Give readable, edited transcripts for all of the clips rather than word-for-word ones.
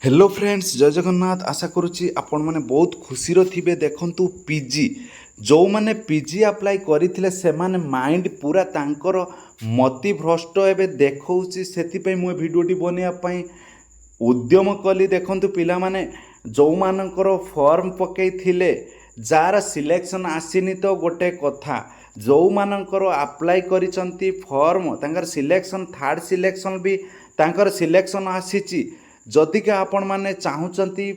Hello friends जय जगन्नाथ आशा करुच्ची आपण मैंने बहुत खुशी थे देखु पीजी जो मैंने पीजी अप्लाई करते से माइंड पूरा तांकर मति भ्रष्ट एवं देखा से मुझे भिडियोटी बनवाई उद्यम कली देखु पिला माने जो मानकर फॉर्म पकई जार सिलेक्शन आसीनी तो गोटे कथा जो मानकर अप्लाई करिसंती फॉर्म तांकर सिलेक्शन थर्ड सिलेक्शन भी तांकर सिलेक्शन आसीची जदिका आपण माने चाहूचंती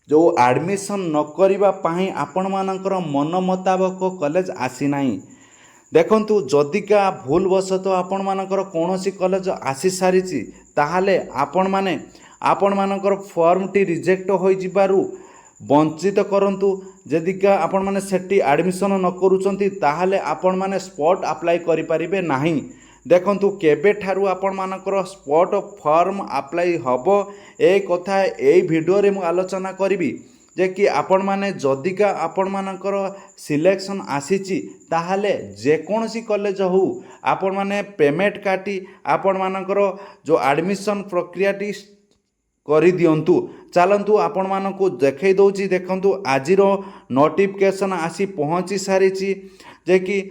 जो एडमिशन न करिबा पाई आपण मानकर मन मुताबक कॉलेज आसी नाही देखंतु जदिका भूल वशत आपण मानकर कोनोसी कॉलेज आसी सारिची ताहाले आपण मानकर फॉर्म टी रिजेक्ट होई जिबारु वंचित करंतु जदिका आपण माने सेठी एडमिशन न करूचंती ताहाले आपण माने स्पॉट अप्लाई करि परिबे नाही देखंतु केबे ठारू आपण मानकर स्पॉट फॉर्म अप्लाई हबो ए कथा ए वीडियो रे मु आलोचना करिवि जे कि आपण माने जदिका आपण मानकर सिलेक्शन आसीची ताहाले जे कोनोसी कॉलेज हो आपण माने पेमेंट काटी आपण मानकर जो एडमिशन प्रक्रिया टी करि दियंतु चलतु आपण मानकु देखै दउची देखंतु आजिरो नोटिफिकेशन आसी पहुँची सारिची जे कि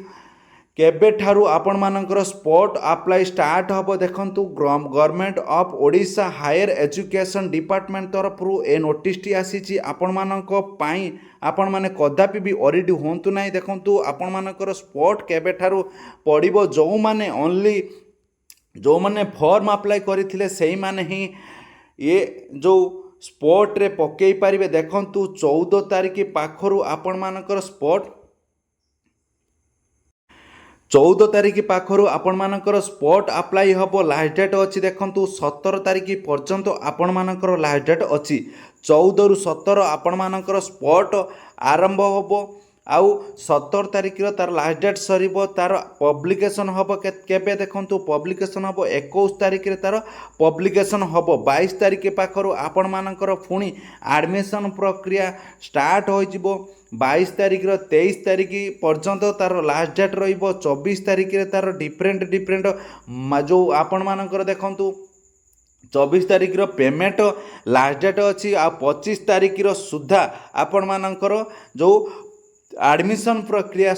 केबे ठारू आपण मानकर स्पॉट अप्लाई स्टार्ट हबो देखंतु government of Odisha higher education department तरफ ए नोटिस टी आसीची आपण मानक पाई आपण माने कदापि भी ओरिडी होंतु नाही देखंतु आपण मानकर स्पॉट केबे ठारू पड़िबो जो माने ओनली जो माने फॉर्म अप्लाई करिथिले सेही माने ही ये जो स्पॉट रे पकई पारिबे देखंतु 14 तारिख पाखरु आपण मानकर स्पॉट 14 तारिख पाखरु आपण मानकर स्पॉट अप्लाई हबो लास्ट डेट अच्छी देखंतु 17 तारिख पर्यंत आपण मानकर लास्ट डेट अच्छी 14 रु 17 आपण मानकर स्पॉट आरंभ हबो आउ 17 तारिख तार लास्ट डेट सरीबो तार पब्लिकेशन हबो केबे देखंतु पब्लिकेशन हबो 21 तारिख तार पब्लिकेशन हबो 22 तारिख पाखरु आपण मानकर पुणी एडमिशन प्रक्रिया स्टार्ट हो जिवो 22 तारिख 23 तारिख पर्यंत तार लास्ट डेट रहिबो 24 तारिख तार डिफरेंट जो आपण मानकर देखंतु 24 तारिख पेमेंट लास्ट डेट अच्छी आ 25 तारिख सुधा आपण मानकर जो एडमिशन प्रक्रिया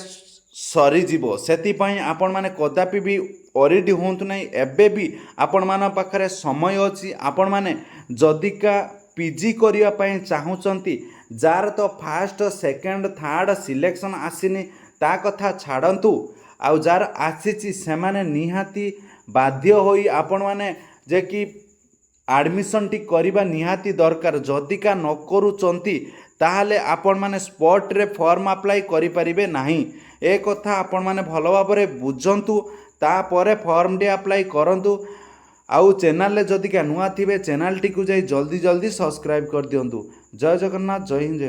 सरीजिवो सेतिपाई आपण माने कदापि भी ओरिडी होंतु नहीं एबे भी आपण मान पाखरे समय अछि आपण माने जदिका पीजी करिया पई चाहूचंती जार तो फास्ट सेकंड थर्ड सिलेक्शन आसीनी ता कथा छाड़ंतु आउ जार आसीची से माने निहाती बाध्य होई आपण माने जे कि एडमिशन टी करिबा निहाती दरकार जदिका न करूचंती ताहले आपण माने स्पॉट रे फॉर्म अप्लाई करि परिबे नाही ए कथा आपण माने भलो भाबरे बुझंतु तापरे फॉर्म टी अप्लाई करंतु आउ चैनल ले जदिका नुआ थिबे चैनल टी को जाई जल्दी सब्सक्राइब कर दियंतु जय जगन्नाथ जय हिंद।